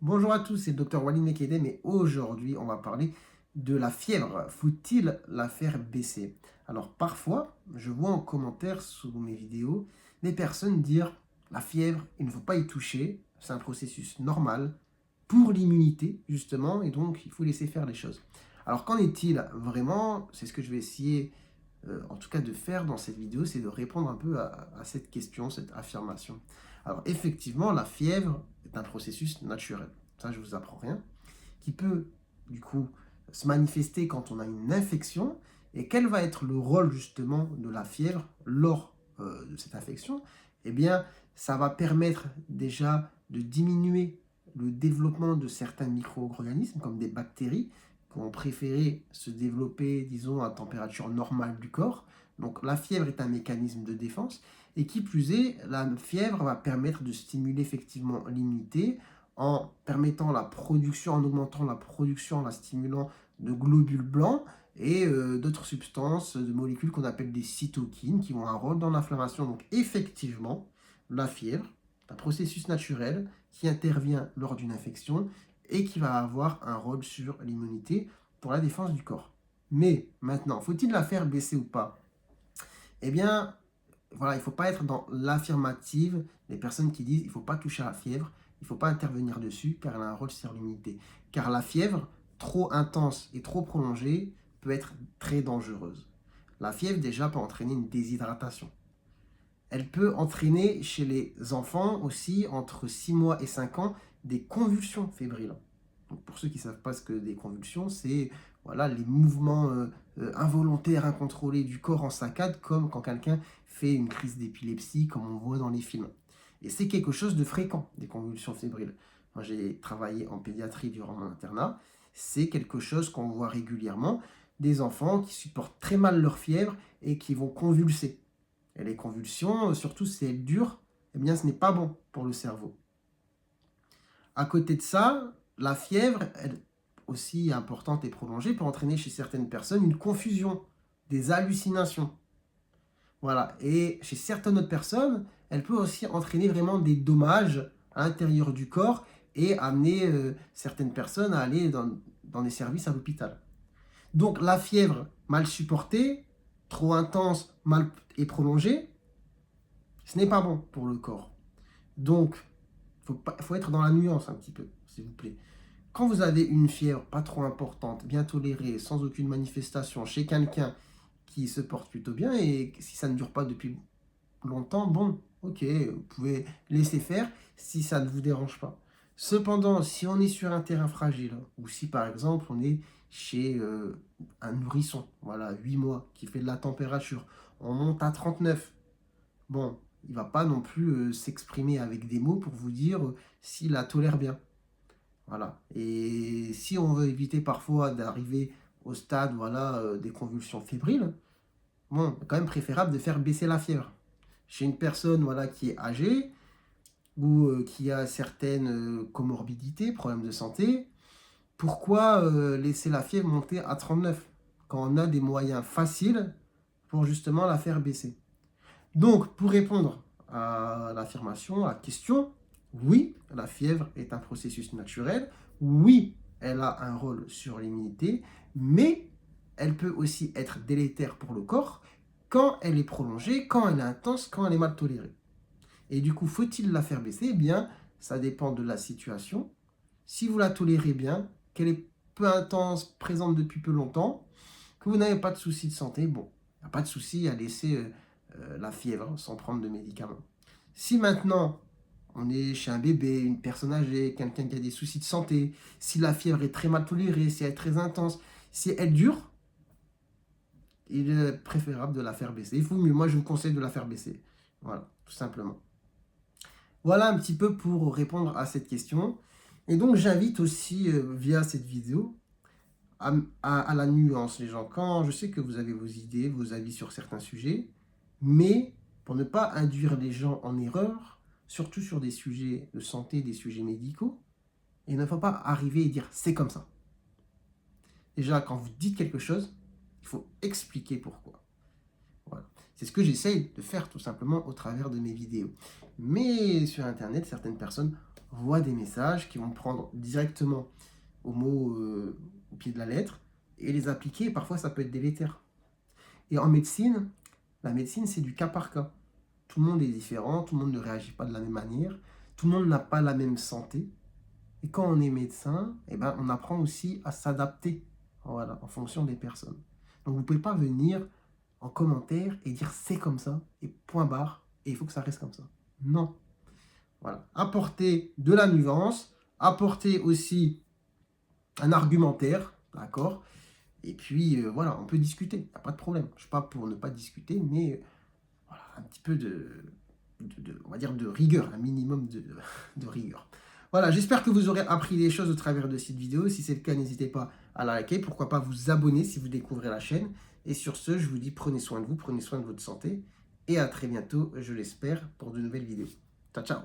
Bonjour à tous, c'est le docteur Walid Mekedem et aujourd'hui on va parler de la fièvre. Faut-il la faire baisser? Alors parfois, je vois en commentaire sous mes vidéos des personnes dire la fièvre, il ne faut pas y toucher, c'est un processus normal pour l'immunité justement et donc il faut laisser faire les choses. Alors qu'en est-il vraiment? C'est ce que je vais essayer en tout cas de faire dans cette vidéo, c'est de répondre un peu à cette question, cette affirmation. Alors effectivement, la fièvre est un processus naturel, ça je vous apprends rien, qui peut du coup se manifester quand on a une infection. Et quel va être le rôle justement de la fièvre lors de cette infection? Eh bien, ça va permettre déjà de diminuer le développement de certains micro-organismes comme des bactéries qui ont préféré se développer, disons, à température normale du corps. Donc la fièvre est un mécanisme de défense. Et qui plus est, la fièvre va permettre de stimuler effectivement l'immunité en permettant la production, en augmentant la production, en la stimulant de globules blancs et d'autres substances, de molécules qu'on appelle des cytokines qui ont un rôle dans l'inflammation. Donc effectivement, la fièvre est un processus naturel qui intervient lors d'une infection et qui va avoir un rôle sur l'immunité pour la défense du corps. Mais maintenant, faut-il la faire baisser ou pas? Eh bien, voilà, il ne faut pas être dans l'affirmative des personnes qui disent il ne faut pas toucher à la fièvre, il ne faut pas intervenir dessus car elle a un rôle sur l'immunité. Car la fièvre, trop intense et trop prolongée, peut être très dangereuse. La fièvre déjà peut entraîner une déshydratation. Elle peut entraîner chez les enfants aussi entre 6 mois et 5 ans des convulsions fébriles. Donc pour ceux qui ne savent pas ce que des convulsions, c'est voilà, les mouvements involontaires, incontrôlés du corps en saccade, comme quand quelqu'un fait une crise d'épilepsie, comme on voit dans les films. Et c'est quelque chose de fréquent, des convulsions fébriles. Moi, j'ai travaillé en pédiatrie durant mon internat. C'est quelque chose qu'on voit régulièrement. Des enfants qui supportent très mal leur fièvre et qui vont convulser. Et les convulsions, surtout si elles durent, eh bien, ce n'est pas bon pour le cerveau. À côté de ça, la fièvre, elle, aussi importante et prolongée, peut entraîner chez certaines personnes une confusion, des hallucinations. Voilà. Et chez certaines autres personnes, elle peut aussi entraîner vraiment des dommages à l'intérieur du corps et amener certaines personnes à aller dans des services à l'hôpital. Donc la fièvre mal supportée, trop intense, mal et prolongée, ce n'est pas bon pour le corps. Donc, faut être dans la nuance un petit peu, s'il vous plaît. Quand vous avez une fièvre pas trop importante, bien tolérée, sans aucune manifestation, chez quelqu'un qui se porte plutôt bien, et si ça ne dure pas depuis longtemps, bon, ok, vous pouvez laisser faire si ça ne vous dérange pas. Cependant, si on est sur un terrain fragile, ou si par exemple on est chez un nourrisson, voilà, 8 mois, qui fait de la température, on monte à 39, bon, il ne va pas non plus s'exprimer avec des mots pour vous dire s'il la tolère bien. Voilà. Et si on veut éviter parfois d'arriver au stade voilà, des convulsions fébriles, bon, c'est quand même préférable de faire baisser la fièvre. Chez une personne voilà, qui est âgée ou qui a certaines comorbidités, problèmes de santé, pourquoi laisser la fièvre monter à 39 quand on a des moyens faciles pour justement la faire baisser? Donc, pour répondre à l'affirmation, à la question, oui, la fièvre est un processus naturel. Oui, elle a un rôle sur l'immunité, mais elle peut aussi être délétère pour le corps quand elle est prolongée, quand elle est intense, quand elle est mal tolérée. Et du coup, faut-il la faire baisser? Eh bien, ça dépend de la situation. Si vous la tolérez bien, qu'elle est peu intense, présente depuis peu longtemps, que vous n'avez pas de soucis de santé, bon, il n'y a pas de souci à laisser la fièvre sans prendre de médicaments. Si maintenant on est chez un bébé, une personne âgée, quelqu'un qui a des soucis de santé, si la fièvre est très mal tolérée, si elle est très intense, si elle dure, il est préférable de la faire baisser. Il faut mieux, moi je vous conseille de la faire baisser. Voilà, tout simplement. Voilà un petit peu pour répondre à cette question. Et donc j'invite aussi via cette vidéo à la nuance, les gens. Quand je sais que vous avez vos idées, vos avis sur certains sujets, mais pour ne pas induire les gens en erreur, surtout sur des sujets de santé, des sujets médicaux, il ne faut pas arriver et dire c'est comme ça. Déjà, quand vous dites quelque chose, il faut expliquer pourquoi. Voilà. C'est ce que j'essaye de faire tout simplement au travers de mes vidéos. Mais sur Internet, certaines personnes voient des messages qui vont prendre directement au mot, au pied de la lettre et les appliquer. Et parfois, ça peut être délétère. Et en médecine, la médecine, c'est du cas par cas. Tout le monde est différent, tout le monde ne réagit pas de la même manière, tout le monde n'a pas la même santé. Et quand on est médecin, eh ben, on apprend aussi à s'adapter, voilà, en fonction des personnes. Donc vous ne pouvez pas venir en commentaire et dire c'est comme ça, et point barre, et il faut que ça reste comme ça. Non. Voilà. Apporter de la nuance, apporter aussi un argumentaire, d'accord? Et puis voilà, on peut discuter, il n'y a pas de problème. Je ne suis pas pour ne pas discuter, mais voilà, un petit peu on va dire de rigueur, un minimum de rigueur. Voilà, j'espère que vous aurez appris des choses au travers de cette vidéo. Si c'est le cas, n'hésitez pas à la liker. Pourquoi pas vous abonner si vous découvrez la chaîne. Et sur ce, je vous dis prenez soin de vous, prenez soin de votre santé. Et à très bientôt, je l'espère, pour de nouvelles vidéos. Ciao, ciao!